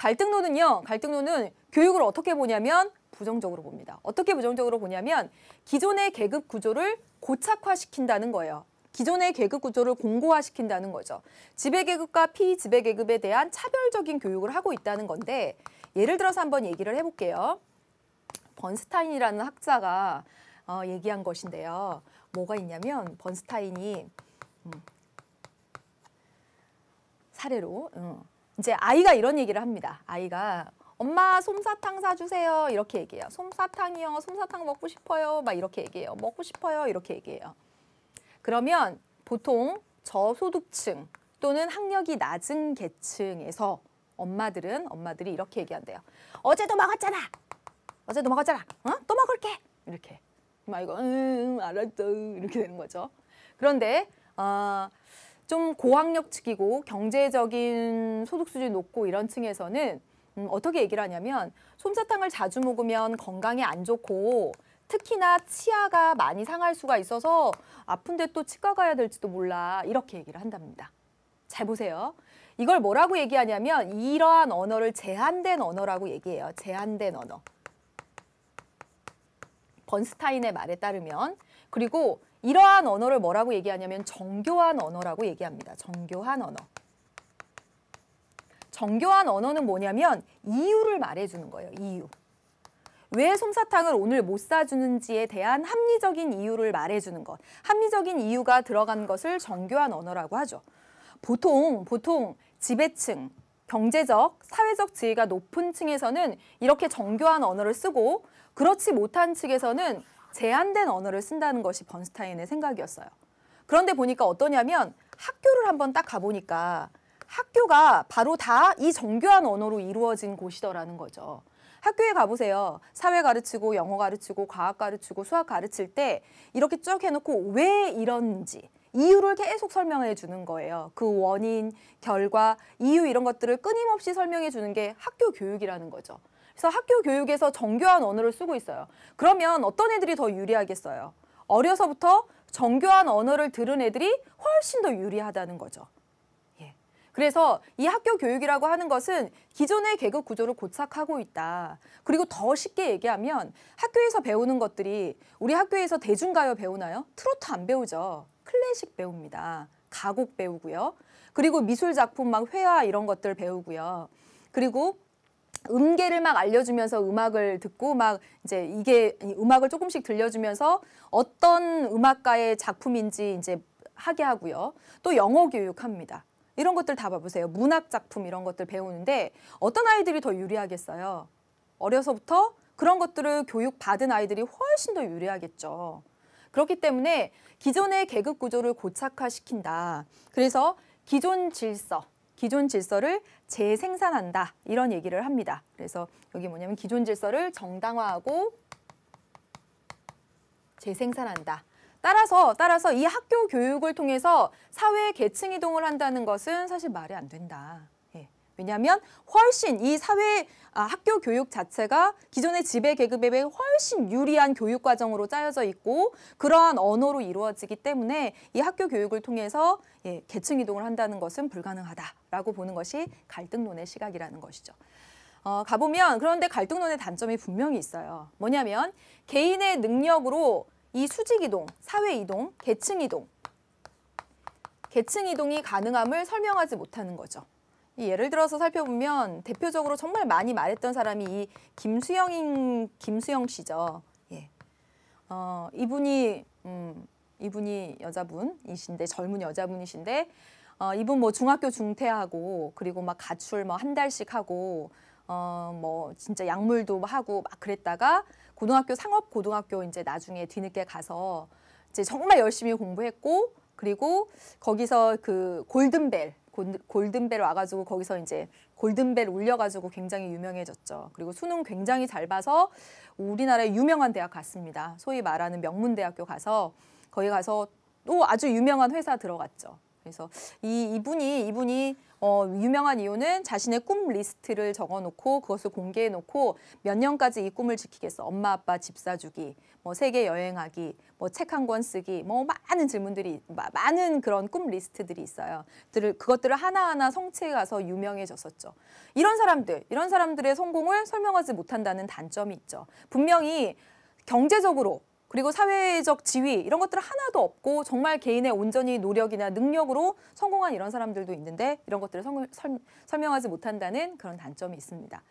갈등론은 교육을 어떻게 보냐면 부정적으로 봅니다. 어떻게 부정적으로 보냐면 기존의 계급 구조를 고착화시킨다는 거예요. 기존의 계급 구조를 공고화시킨다는 거죠. 지배계급과 피지배계급에 대한 차별적인 교육을 하고 있다는 건데 예를 들어서 한번 얘기를 해볼게요. 번스타인이라는 학자가 얘기한 것인데요. 뭐가 있냐면 번스타인이 사례로 이제 아이가 이런 얘기를 합니다. 아이가 엄마 솜사탕 사주세요 이렇게 얘기해요. 솜사탕이요. 솜사탕 먹고 싶어요. 막 이렇게 얘기해요. 먹고 싶어요. 이렇게 얘기해요. 그러면 보통 저소득층 또는 학력이 낮은 계층에서 엄마들이 이렇게 얘기한대요. 어제도 먹었잖아. 어제도 먹었잖아. 또 먹을게. 이렇게. 막 이거 알았어. 이렇게 되는 거죠. 그런데 좀 고학력 측이고 경제적인 소득 수준이 높고 이런 층에서는 어떻게 얘기를 하냐면 솜사탕을 자주 먹으면 건강에 안 좋고 특히나 치아가 많이 상할 수가 있어서 아픈데 또 치과 가야 될지도 몰라 이렇게 얘기를 한답니다. 잘 보세요. 이걸 뭐라고 얘기하냐면 이러한 언어를 제한된 언어라고 얘기해요. 제한된 언어. 번스타인의 말에 따르면 그리고 이러한 언어를 뭐라고 얘기하냐면 정교한 언어라고 얘기합니다. 정교한 언어. 정교한 언어는 뭐냐면 이유를 말해주는 거예요. 이유. 왜 솜사탕을 오늘 못 사주는지에 대한 합리적인 이유를 말해주는 것. 합리적인 이유가 들어간 것을 정교한 언어라고 하죠. 보통 지배층, 경제적, 사회적 지위가 높은 층에서는 이렇게 정교한 언어를 쓰고 그렇지 못한 측에서는 제한된 언어를 쓴다는 것이 번스타인의 생각이었어요. 그런데 보니까 어떠냐면 학교를 한번 딱 가보니까 학교가 바로 다 이 정교한 언어로 이루어진 곳이더라는 거죠. 학교에 가보세요. 사회 가르치고 영어 가르치고 과학 가르치고 수학 가르칠 때 이렇게 쭉 해놓고 왜 이런지 이유를 계속 설명해 주는 거예요. 그 원인, 결과, 이유 이런 것들을 끊임없이 설명해 주는 게 학교 교육이라는 거죠. 그래서 학교 교육에서 정교한 언어를 쓰고 있어요. 그러면 어떤 애들이 더 유리하겠어요? 어려서부터 정교한 언어를 들은 애들이 훨씬 더 유리하다는 거죠. 그래서 이 학교 교육이라고 하는 것은 기존의 계급 구조를 고착하고 있다. 그리고 더 쉽게 얘기하면 학교에서 배우는 것들이 우리 학교에서 대중가요 배우나요? 트로트 안 배우죠. 클래식 배웁니다. 가곡 배우고요. 그리고 미술 작품 막 회화 이런 것들 배우고요. 그리고 음계를 막 알려주면서 음악을 듣고 막 이제 이게 음악을 조금씩 들려주면서 어떤 음악가의 작품인지 이제 하게 하고요. 또 영어 교육합니다. 이런 것들 다 봐보세요. 문학 작품 이런 것들 배우는데 어떤 아이들이 더 유리하겠어요? 어려서부터 그런 것들을 교육받은 아이들이 훨씬 더 유리하겠죠. 그렇기 때문에 기존의 계급 구조를 고착화시킨다. 그래서 기존 질서를 재생산한다. 이런 얘기를 합니다. 그래서 여기 뭐냐면 기존 질서를 정당화하고 재생산한다. 따라서 이 학교 교육을 통해서 사회 계층 이동을 한다는 것은 사실 말이 안 된다. 왜냐하면 훨씬 이 학교 교육 자체가 기존의 지배 계급에 비해 훨씬 유리한 교육 과정으로 짜여져 있고 그러한 언어로 이루어지기 때문에 이 학교 교육을 통해서 계층 이동을 한다는 것은 불가능하다라고 보는 것이 갈등론의 시각이라는 것이죠. 가보면 그런데 갈등론의 단점이 분명히 있어요. 뭐냐면 개인의 능력으로 이 수직 이동, 사회 이동, 계층 이동이 가능함을 설명하지 못하는 거죠. 예를 들어서 살펴보면 대표적으로 정말 많이 말했던 사람이 이 김수영 씨죠. 이분이 여자분이신데 젊은 여자분이신데 이분 뭐 중학교 중퇴하고 그리고 막 가출 뭐 한 달씩 하고 뭐 진짜 약물도 하고 막 그랬다가 고등학교 상업고등학교 이제 나중에 뒤늦게 가서 이제 정말 열심히 공부했고 그리고 거기서 그 골든벨 와가지고 거기서 이제 골든벨 울려가지고 굉장히 유명해졌죠. 그리고 수능 굉장히 잘 봐서 우리나라의 유명한 대학 갔습니다. 소위 말하는 명문대학교 가서 거기 가서 또 아주 유명한 회사 들어갔죠. 그래서 이분이 유명한 이유는 자신의 꿈 리스트를 적어놓고 그것을 공개해놓고 몇 년까지 이 꿈을 지키겠어. 엄마 아빠 집 사주기, 뭐 세계 여행하기, 뭐 책 한 권 쓰기, 뭐 많은 질문들이 많은 그런 꿈 리스트들이 있어요. 그것들을 하나하나 성취해 가서 유명해졌었죠. 이런 사람들의 성공을 설명하지 못한다는 단점이 있죠. 분명히 경제적으로 그리고 사회적 지위 이런 것들 하나도 없고 정말 개인의 온전히 노력이나 능력으로 성공한 이런 사람들도 있는데 이런 것들을 설명하지 못한다는 그런 단점이 있습니다.